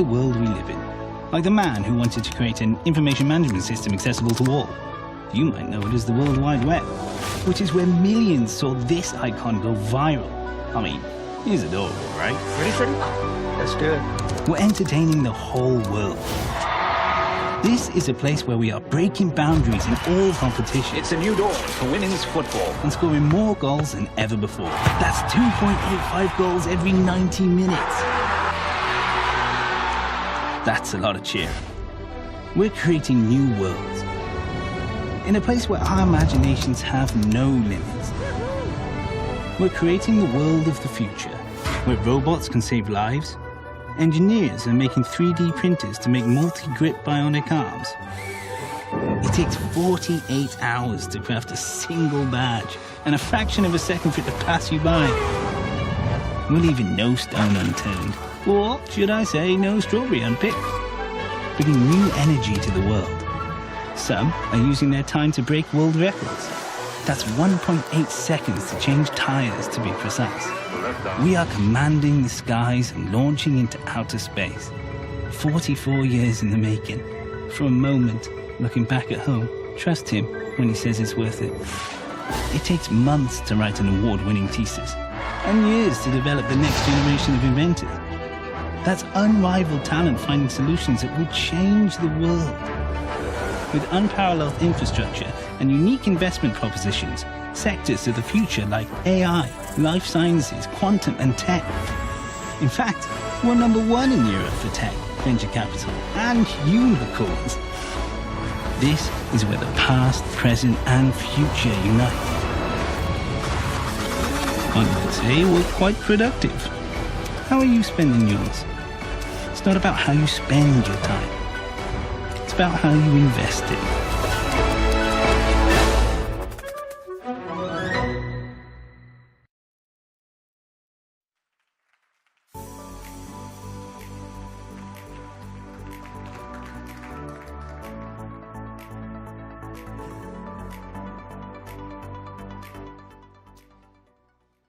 the world we live in. Like the man who wanted to create an information management system accessible to all. You might know it as the World Wide Web, which is where millions saw this icon go viral. I mean, he's adorable, right? Ready, Freddie? Let's do it. We're entertaining the whole world. This is a place where we are breaking boundaries in all competition. It's a new dawn for women's football. And scoring more goals than ever before. That's 2.85 goals every 90 minutes. That's a lot of cheering. We're creating new worlds. In a place where our imaginations have no limits. We're creating the world of the future, where robots can save lives. Engineers are making 3D printers to make multi-grip bionic arms. It takes 48 hours to craft a single badge, and a fraction of a second for it to pass you by. We're leaving no stone unturned, or should I say, no strawberry unpicked. Bringing new energy to the world. Some are using their time to break world records. That's 1.8 seconds to change tires, to be precise. We are commanding the skies and launching into outer space. 44 years in the making. For a moment, looking back at home, trust him when he says it's worth it. It takes months to write an award-winning thesis, and years to develop the next generation of inventors. That's unrivaled talent finding solutions that will change the world. With unparalleled infrastructure and unique investment propositions, sectors of the future like AI, life sciences, quantum and tech. In fact, we're #1 in Europe for tech, venture capital and unicorns. This is where the past, present and future unite. I would say we're quite productive. How are you spending yours? It's not about how you spend your time. It's about how you invest it.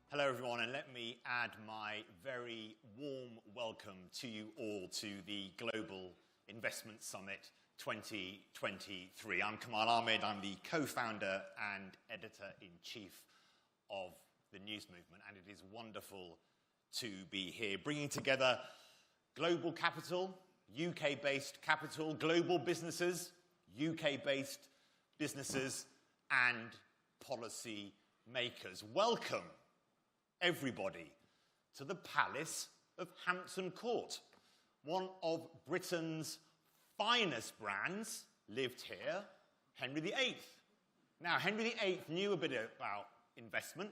Hello everyone, and let me add my very warm welcome to you all to the Global Investment Summit 2023. I'm Kamal Ahmed, I'm the co-founder and editor-in-chief of the News Movement, and it is wonderful to be here, bringing together global capital, UK-based capital, global businesses, UK-based businesses, and policy makers. Welcome, everybody, to the Palace of Hampton Court. One of Britain's finest brands lived here, Henry VIII. Now, Henry VIII knew a bit about investment.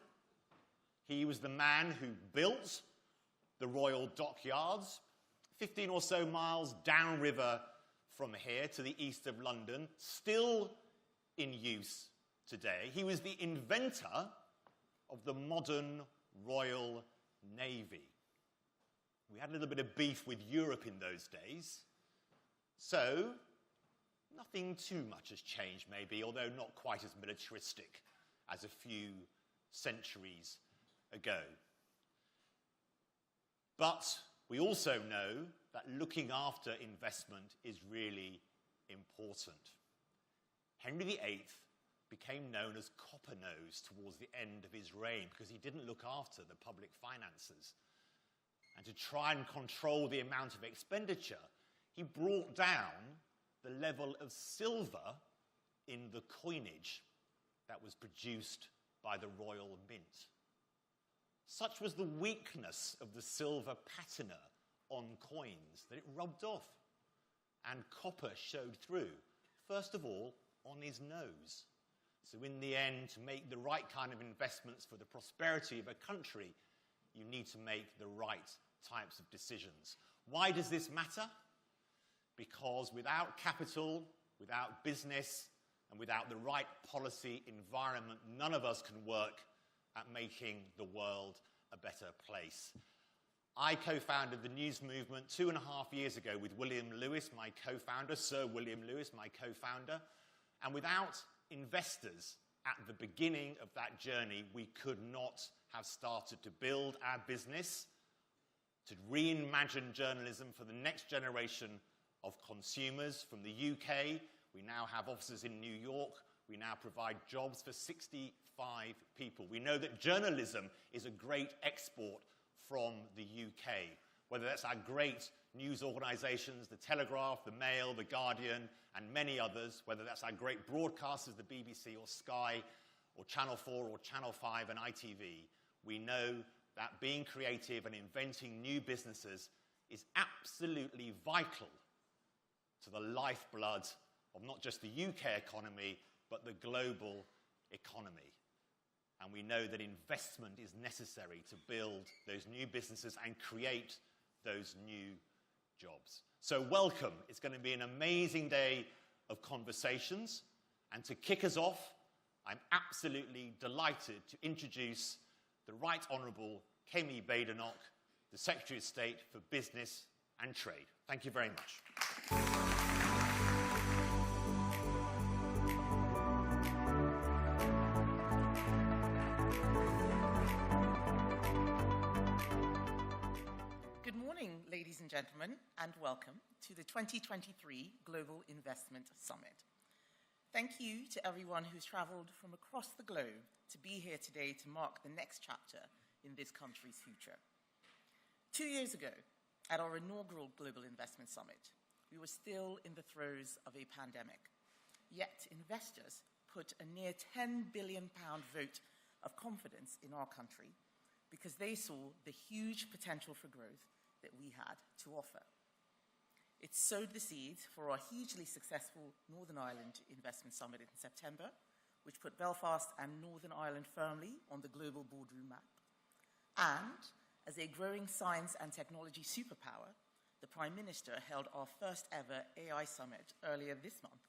He was the man who built the Royal Dockyards, 15 or so miles downriver from here to the east of London, still in use today. He was the inventor of the modern Royal Navy. We had a little bit of beef with Europe in those days, so nothing too much has changed maybe, although not quite as militaristic as a few centuries ago. But we also know that looking after investment is really important. Henry VIII became known as Copper-Nose towards the end of his reign because he didn't look after the public finances. And to try and control the amount of expenditure, he brought down the level of silver in the coinage that was produced by the Royal Mint. Such was the weakness of the silver patina on coins that it rubbed off, and copper showed through, first of all, on his nose. So in the end, to make the right kind of investments for the prosperity of a country, you need to make the right types of decisions. Why does this matter? Because without capital, without business, and without the right policy environment, none of us can work at making the world a better place. I co-founded the News Movement 2.5 years ago with William Lewis, my co-founder, Sir William Lewis, my co-founder, and without investors at the beginning of that journey, we could not have started to build our business to reimagine journalism for the next generation of consumers. From the UK, we now have offices in New York. We now provide jobs for 65 people. We know that journalism is a great export from the UK, whether that's our great news organisations, The Telegraph, The Mail, The Guardian, and many others, whether that's our great broadcasters, the BBC or Sky, or Channel 4 or Channel 5 and ITV. We know that being creative and inventing new businesses is absolutely vital to the lifeblood of not just the UK economy, but the global economy. And we know that investment is necessary to build those new businesses and create those new jobs. So welcome. It's going to be an amazing day of conversations. And to kick us off, I'm absolutely delighted to introduce the Right Honourable Kemi Badenoch, the Secretary of State for Business and Trade. Thank you very much. Good morning, ladies and gentlemen, and welcome to the 2023 Global Investment Summit. Thank you to everyone who's travelled from across the globe to be here today to mark the next chapter in this country's future. 2 years ago, at our inaugural Global Investment Summit, we were still in the throes of a pandemic. Yet investors put a near £10 billion vote of confidence in our country because they saw the huge potential for growth that we had to offer. It sowed the seeds for our hugely successful Northern Ireland Investment Summit in September, which put Belfast and Northern Ireland firmly on the global boardroom map. And as a growing science and technology superpower, the Prime Minister held our first ever AI Summit earlier this month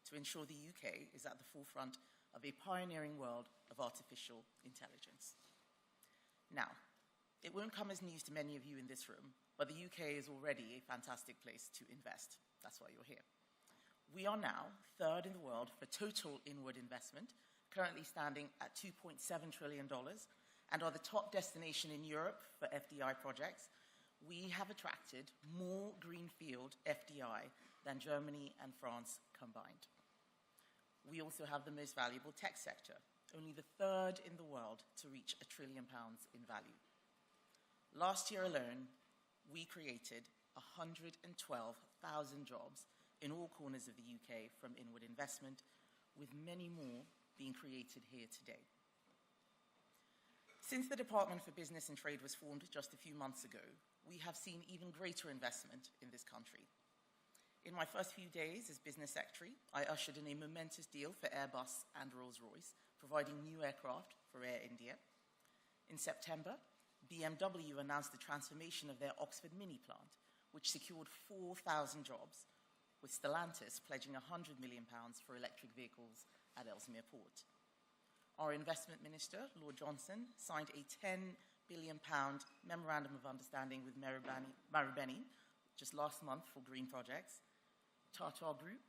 to ensure the UK is at the forefront of a pioneering world of artificial intelligence. Now, it won't come as news to many of you in this room, but the UK is already a fantastic place to invest. That's why you're here. We are now third in the world for total inward investment, currently standing at $2.7 trillion, and are the top destination in Europe for FDI projects. We have attracted more greenfield FDI than Germany and France combined. We also have the most valuable tech sector, only the third in the world to reach £1 trillion in value. Last year alone, we created 112,000 jobs in all corners of the UK from inward investment, with many more being created here today. Since the Department for Business and Trade was formed just a few months ago, we have seen even greater investment in this country. In my first few days as Business Secretary, I ushered in a momentous deal for Airbus and Rolls-Royce, providing new aircraft for Air India. In September, BMW announced the transformation of their Oxford Mini plant, which secured 4,000 jobs, with Stellantis pledging £100 million for electric vehicles at Ellesmere Port. Our Investment Minister, Lord Johnson, signed a £10 billion Memorandum of Understanding with Marubeni just last month for green projects. Tata Group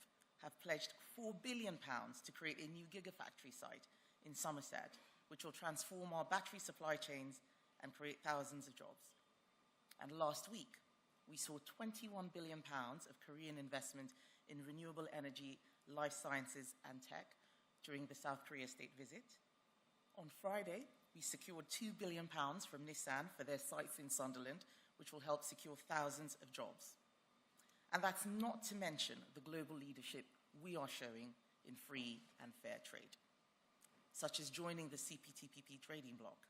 have pledged £4 billion to create a new gigafactory site in Somerset, which will transform our battery supply chains and create thousands of jobs. And last week, we saw £21 billion of Korean investment in renewable energy, life sciences, and tech during the South Korea state visit. On Friday, we secured £2 billion from Nissan for their sites in Sunderland, which will help secure thousands of jobs. And that's not to mention the global leadership we are showing in free and fair trade, such as joining the CPTPP trading bloc,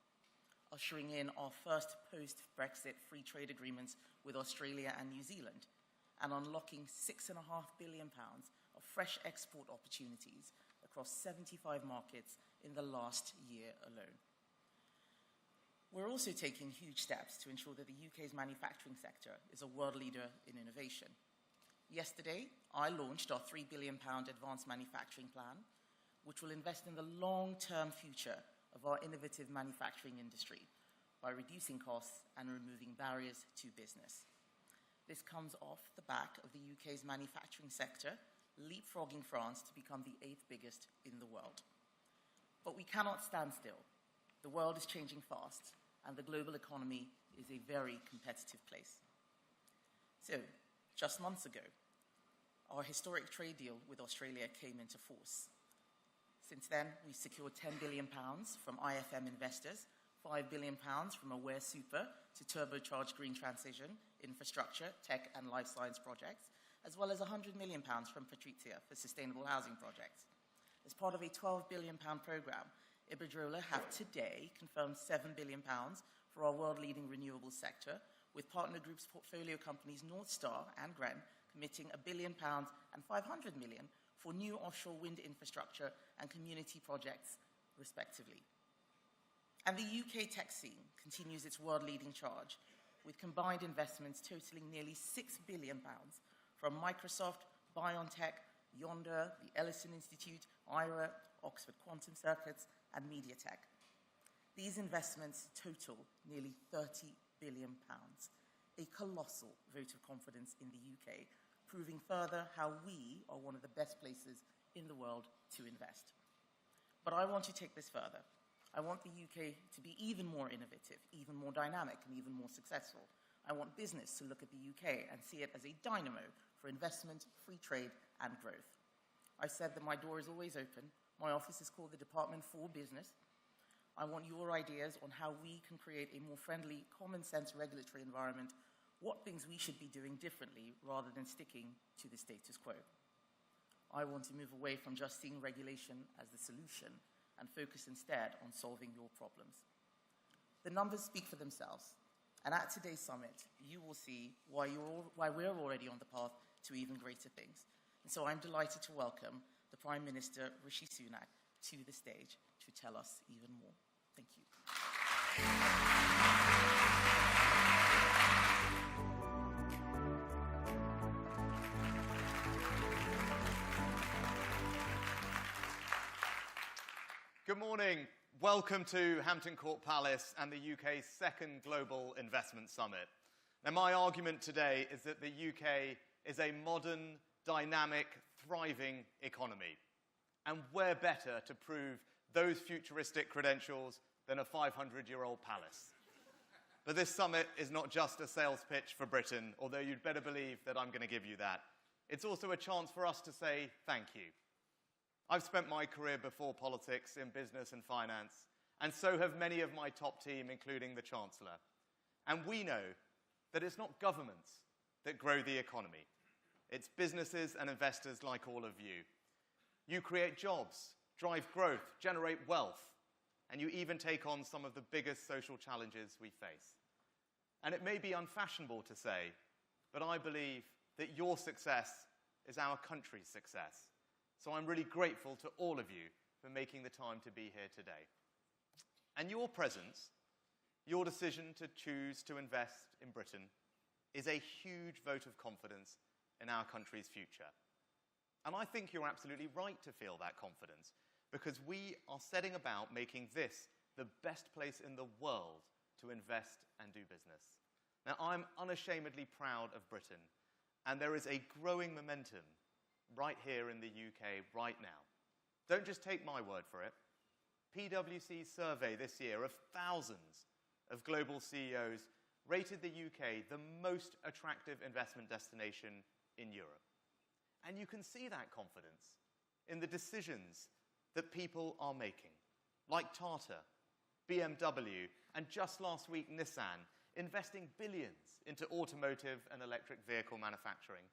ushering in our first post-Brexit free trade agreements with Australia and New Zealand, and unlocking £6.5 billion of fresh export opportunities across 75 markets in the last year alone. We're also taking huge steps to ensure that the UK's manufacturing sector is a world leader in innovation. Yesterday, I launched our £3 billion advanced manufacturing plan, which will invest in the long-term future of our innovative manufacturing industry by reducing costs and removing barriers to business. This comes off the back of the UK's manufacturing sector leapfrogging France to become the 8th biggest in the world. But we cannot stand still. The world is changing fast, and the global economy is a very competitive place. So, just months ago, our historic trade deal with Australia came into force. Since then, we've secured £10 billion from IFM investors, £5 billion from Aware Super to turbocharge green transition, infrastructure, tech and life science projects, as well as £100 million from Patrizia for sustainable housing projects. As part of a £12 billion programme, Iberdrola have today confirmed £7 billion for our world-leading renewables sector, with partner groups portfolio companies North Star and Gren committing £1 billion and £500 million for new offshore wind infrastructure and community projects, respectively. And the UK tech scene continues its world-leading charge, with combined investments totaling nearly £6 billion from Microsoft, BioNTech, Yondr, the Ellison Institute, IRA, Oxford Quantum Circuits, and MediaTek. These investments total nearly £30 billion, a colossal vote of confidence in the UK, proving further how we are one of the best places in the world to invest. But I want to take this further. I want the UK to be even more innovative, even more dynamic, and even more successful. I want business to look at the UK and see it as a dynamo for investment, free trade, and growth. I said that my door is always open. My office is called the Department for Business. I want your ideas on how we can create a more friendly, common-sense regulatory environment, what things we should be doing differently rather than sticking to the status quo. I want to move away from just seeing regulation as the solution and focus instead on solving your problems. The numbers speak for themselves, and at today's summit, you will see why we're already on the path to even greater things. And so I'm delighted to welcome the Prime Minister, Rishi Sunak, to the stage to tell us even more. Thank you. Good morning. Welcome to Hampton Court Palace and the UK's second Global Investment Summit. Now, my argument today is that the UK is a modern, dynamic, thriving economy. And where better to prove those futuristic credentials than a 500-year-old palace? But this summit is not just a sales pitch for Britain, although you'd better believe that I'm going to give you that. It's also a chance for us to say thank you. I've spent my career before politics in business and finance, and so have many of my top team, including the Chancellor. And we know that it's not governments that grow the economy. It's businesses and investors like all of you. You create jobs, drive growth, generate wealth, and you even take on some of the biggest social challenges we face. And it may be unfashionable to say, but I believe that your success is our country's success. So I'm really grateful to all of you for making the time to be here today. And your presence, your decision to choose to invest in Britain, is a huge vote of confidence in our country's future. And I think you're absolutely right to feel that confidence, because we are setting about making this the best place in the world to invest and do business. Now, I'm unashamedly proud of Britain, and there is a growing momentum right here in the UK right now. Don't just take my word for it. PwC's survey this year of thousands of global CEOs rated the UK the most attractive investment destination in Europe. And you can see that confidence in the decisions that people are making, like Tata, BMW, and just last week Nissan, investing billions into automotive and electric vehicle manufacturing,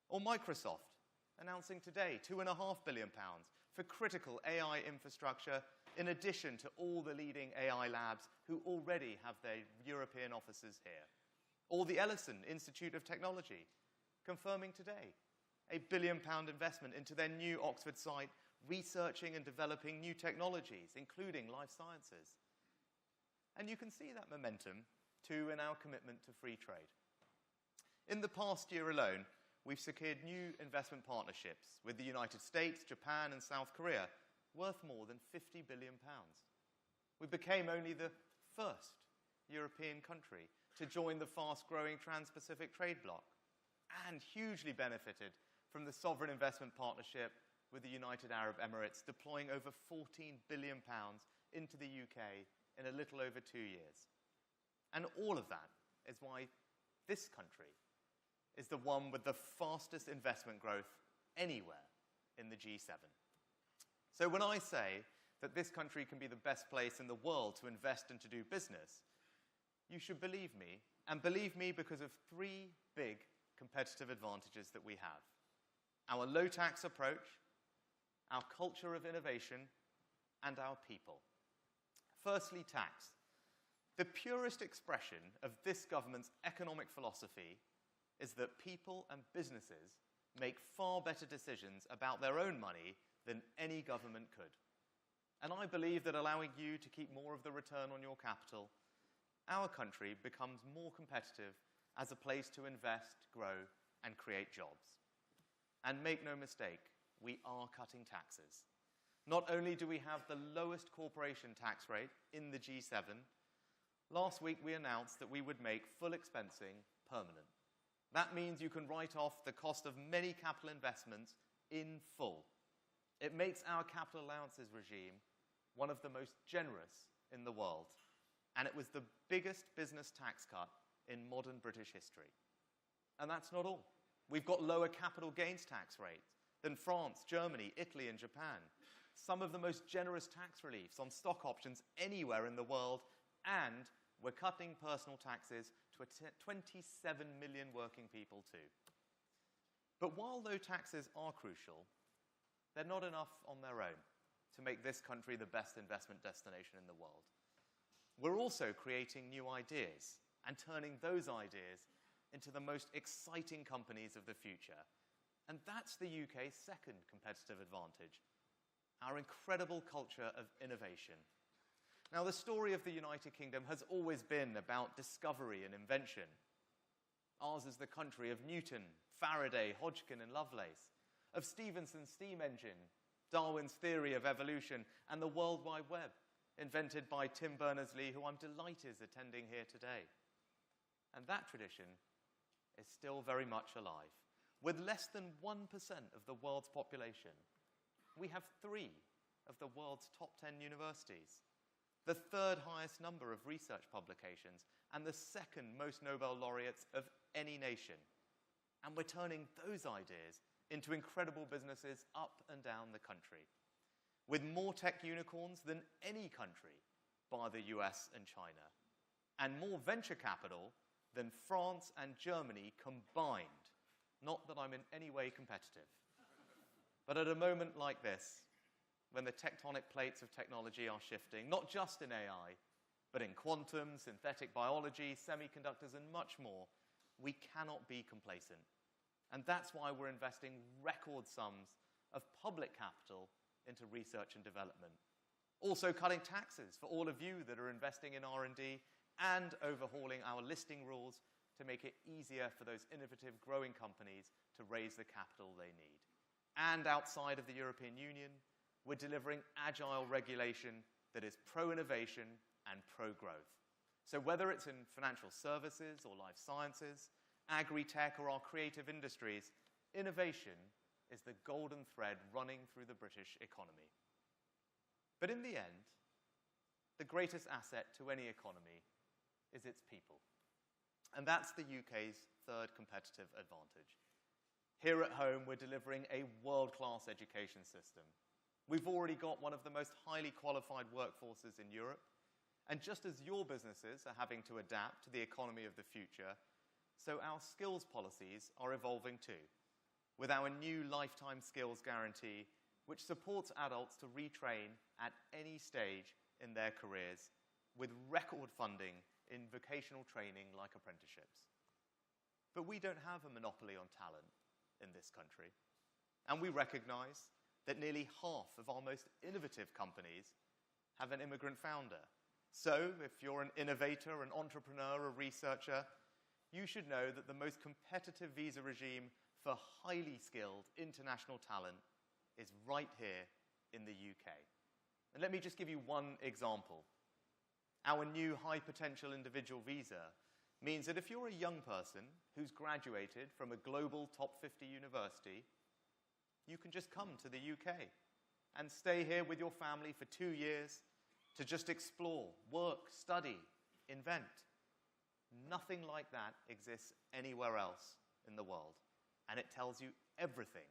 or Microsoft announcing today £2.5 billion for critical AI infrastructure, in addition to all the leading AI labs who already have their European offices here. Or the Ellison Institute of Technology, confirming today a £1 billion investment into their new Oxford site, researching and developing new technologies, including life sciences. And you can see that momentum, too, in our commitment to free trade. In the past year alone, we've secured new investment partnerships with the United States, Japan, and South Korea, worth more than £50 billion. We became only the first European country to join the fast-growing Trans-Pacific Trade Bloc, and hugely benefited from the Sovereign Investment Partnership with the United Arab Emirates, deploying over £14 billion into the UK in a little over 2 years. And all of that is why this country is the one with the fastest investment growth anywhere in the G7. So when I say that this country can be the best place in the world to invest and to do business, you should believe me, and believe me because of three big competitive advantages that we have. Our low-tax approach, our culture of innovation, and our people. Firstly, tax. The purest expression of this government's economic philosophy is that people and businesses make far better decisions about their own money than any government could. And I believe that allowing you to keep more of the return on your capital, our country becomes more competitive as a place to invest, grow, and create jobs. And make no mistake, we are cutting taxes. Not only do we have the lowest corporation tax rate in the G7, last week we announced that we would make full expensing permanent. That means you can write off the cost of many capital investments in full. It makes our capital allowances regime one of the most generous in the world. And it was the biggest business tax cut in modern British history. And that's not all. We've got lower capital gains tax rates than France, Germany, Italy, and Japan. Some of the most generous tax reliefs on stock options anywhere in the world. And we're cutting personal taxes to 27 million working people too. But while low taxes are crucial, they're not enough on their own to make this country the best investment destination in the world. We're also creating new ideas and turning those ideas into the most exciting companies of the future. And that's the UK's second competitive advantage, our incredible culture of innovation. Now, the story of the United Kingdom has always been about discovery and invention. Ours is the country of Newton, Faraday, Hodgkin, and Lovelace, of Stephenson's steam engine, Darwin's theory of evolution, and the World Wide Web, invented by Tim Berners-Lee, who I'm delighted is attending here today. And that tradition is still very much alive. With less than 1% of the world's population, we have 3 of the world's top 10 universities, the third highest number of research publications, and the second most Nobel laureates of any nation. And we're turning those ideas into incredible businesses up and down the country, with more tech unicorns than any country, bar the US and China, and more venture capital than France and Germany combined. Not that I'm in any way competitive. But at a moment like this, when the tectonic plates of technology are shifting, not just in AI, but in quantum, synthetic biology, semiconductors, and much more, we cannot be complacent. And that's why we're investing record sums of public capital into research and development. Also cutting taxes for all of you that are investing in R&D, and overhauling our listing rules to make it easier for those innovative, growing companies to raise the capital they need. And outside of the European Union, we're delivering agile regulation that is pro-innovation and pro-growth. So whether it's in financial services or life sciences, agri-tech, or our creative industries, innovation is the golden thread running through the British economy. But in the end, the greatest asset to any economy is its people. And that's the UK's third competitive advantage. Here at home, we're delivering a world-class education system. We've already got one of the most highly qualified workforces in Europe. And just as your businesses are having to adapt to the economy of the future, so our skills policies are evolving too, with our new lifetime skills guarantee, which supports adults to retrain at any stage in their careers, with record funding in vocational training like apprenticeships. But we don't have a monopoly on talent in this country. And we recognize that nearly half of our most innovative companies have an immigrant founder. So if you're an innovator, an entrepreneur, a researcher, you should know that the most competitive visa regime for highly skilled international talent is right here in the UK. And let me just give you one example. Our new high potential individual visa means that if you're a young person who's graduated from a global top 50 university, you can just come to the UK and stay here with your family for 2 years to just explore, work, study, invent. Nothing like that exists anywhere else in the world. And it tells you everything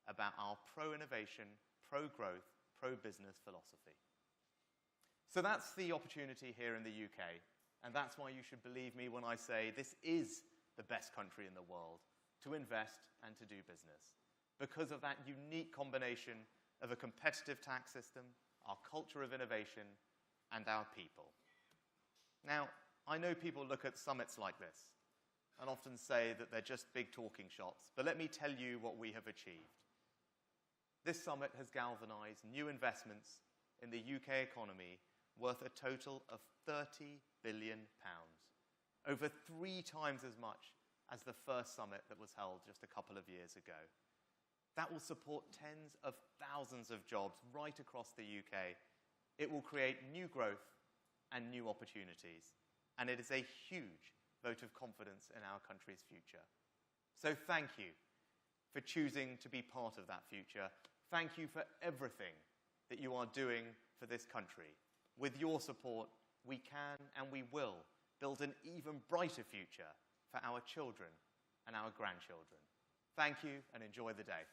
about our pro-innovation, pro-growth, pro-business philosophy. So that's the opportunity here in the UK. And that's why you should believe me when I say this is the best country in the world to invest and to do business, because of that unique combination of a competitive tax system, our culture of innovation, and our people. Now, I know people look at summits like this and often say that they're just big talking shots, but let me tell you what we have achieved. This summit has galvanized new investments in the UK economy worth a total of £30 billion, over 3 times as much as the first summit that was held just a couple of years ago. That will support tens of thousands of jobs right across the UK. It will create new growth and new opportunities. And it is a huge vote of confidence in our country's future. So thank you for choosing to be part of that future. Thank you for everything that you are doing for this country. With your support, we can and we will build an even brighter future for our children and our grandchildren. Thank you and enjoy the day.